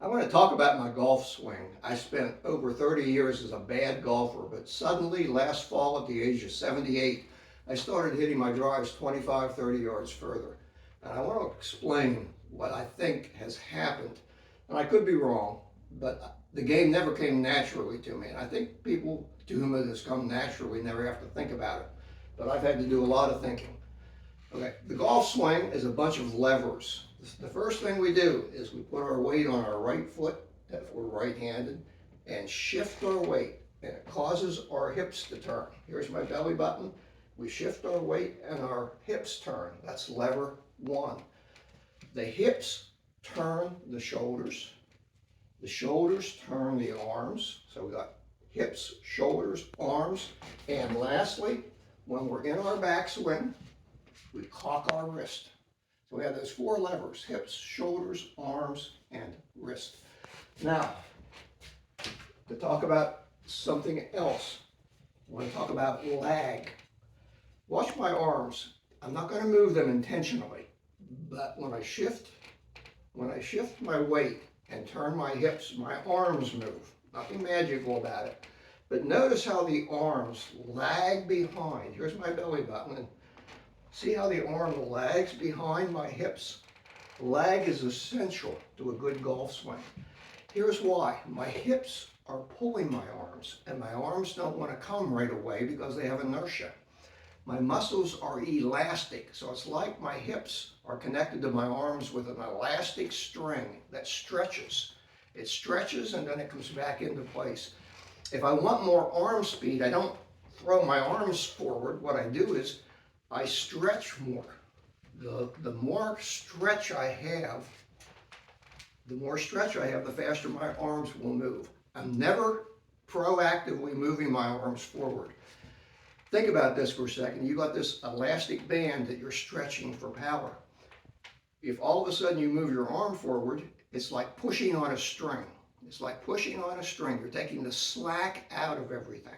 I want to talk about my golf swing. I spent over 30 years as a bad golfer, but suddenly last fall at the age of 78, I started hitting my drives 25, 30 yards further. And I want to explain what I think has happened. And I could be wrong, but the game never came naturally to me. And I think people to whom it has come naturally never have to think about it. But I've had to do a lot of thinking. Okay, the golf swing is a bunch of levers. The first thing we do is we put our weight on our right foot if we're right-handed and shift our weight, and it causes our hips to turn. Here's my belly button. We shift our weight and our hips turn. That's lever one. The hips turn the shoulders. The shoulders turn the arms. So we got hips, shoulders, arms, and lastly, when we're in our backswing, we cock our wrist. So we have those four levers: hips, shoulders, arms, and wrist. Now, to talk about something else, I want to talk about lag. Watch my arms. I'm not going to move them intentionally, but when I shift my weight and turn my hips, my arms move. Nothing magical about it. But notice how the arms lag behind. Here's my belly button. See how the arm lags behind my hips? Lag is essential to a good golf swing. Here's why. My hips are pulling my arms, and my arms don't want to come right away because they have inertia. My muscles are elastic, so it's like my hips are connected to my arms with an elastic string that stretches. It stretches and then it comes back into place. If I want more arm speed, I don't throw my arms forward. What I do is I stretch more. The more stretch I have, the faster my arms will move. I'm never proactively moving my arms forward. Think about this for a second. You got this elastic band that you're stretching for power. If all of a sudden you move your arm forward, it's like pushing on a string. It's like pushing on a string. You're taking the slack out of everything.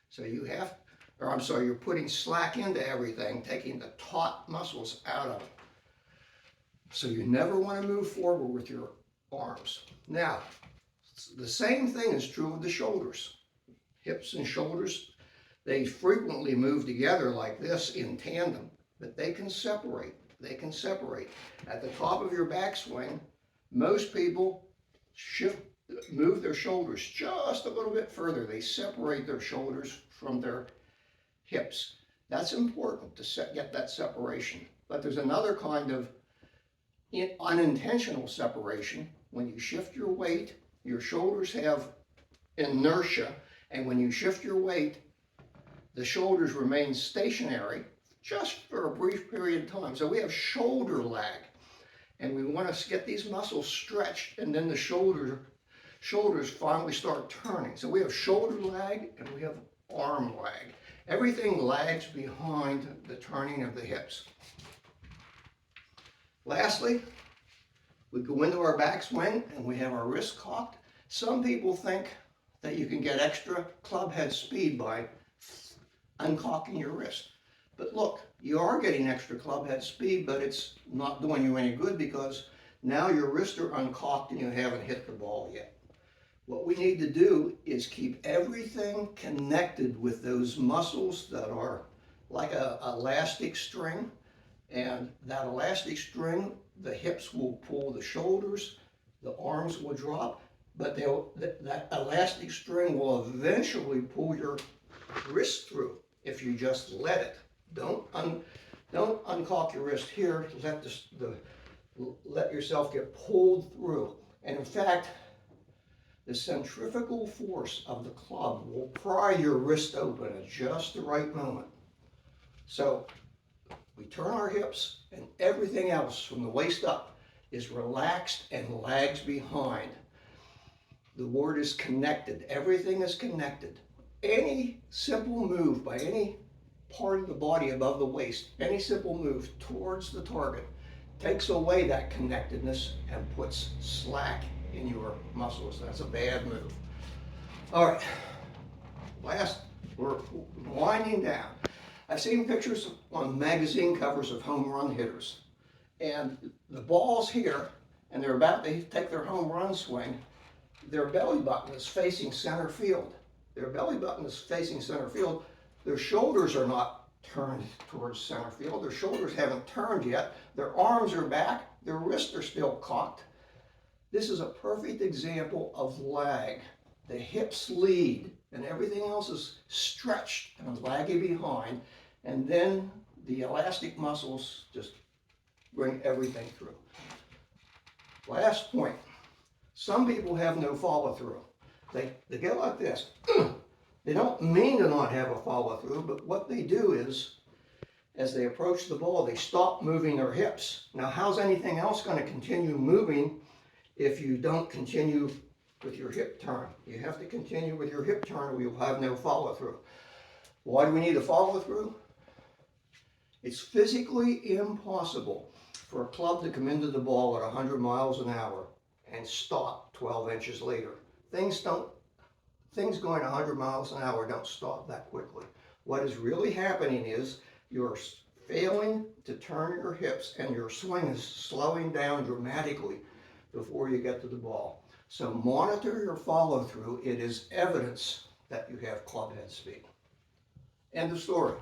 So you're putting slack into everything, taking the taut muscles out of it. So you never want to move forward with your arms. Now, the same thing is true of the shoulders. Hips and shoulders, they frequently move together like this in tandem, but they can separate. At the top of your backswing, most people move their shoulders just a little bit further. They separate their shoulders from their hips. That's important to get that separation. But there's another kind of unintentional separation. When you shift your weight, your shoulders have inertia, and when you shift your weight, the shoulders remain stationary just for a brief period of time. So we have shoulder lag, and we want to get these muscles stretched, and then the shoulders finally start turning. So we have shoulder lag and we have arm lag. Everything lags behind the turning of the hips. Lastly, we go into our backswing and we have our wrist cocked. Some people think that you can get extra club head speed by uncocking your wrist. But look, you are getting extra club head speed, but it's not doing you any good because now your wrists are uncocked and you haven't hit the ball yet. What we need to do is keep everything connected with those muscles that are like an elastic string. And that elastic string, the hips will pull the shoulders, the arms will drop, but that elastic string will eventually pull your wrist through if you just let it. Don't uncock your wrist here. Let yourself get pulled through. And in fact, the centrifugal force of the club will pry your wrist open at just the right moment. So we turn our hips, and everything else from the waist up is relaxed and lags behind. The word is connected. Everything is connected. Any simple move by any part of the body above the waist, any simple move towards the target, takes away that connectedness and puts slack in your muscles. That's a bad move. All right, we're winding down. I've seen pictures on magazine covers of home run hitters, and the ball's here, and they're about to take their home run swing, their belly button is facing center field. Their belly button is facing center field. Their shoulders are not turned towards center field. Their shoulders haven't turned yet. Their arms are back. Their wrists are still cocked. This is a perfect example of lag. The hips lead and everything else is stretched and laggy behind, and then the elastic muscles just bring everything through. Last point. Some people have no follow through. They go like this. They don't mean to not have a follow through, but what they do is, as they approach the ball, they stop moving their hips. Now, how's anything else going to continue moving if you don't continue with your hip turn? You have to continue with your hip turn or you'll have no follow through. Why do we need a follow through? It's physically impossible for a club to come into the ball at 100 miles an hour and stop 12 inches later. Things going 100 miles an hour don't stop that quickly. What is really happening is you're failing to turn your hips and your swing is slowing down dramatically before you get to the ball. So monitor your follow through. It is evidence that you have club head speed. End of story.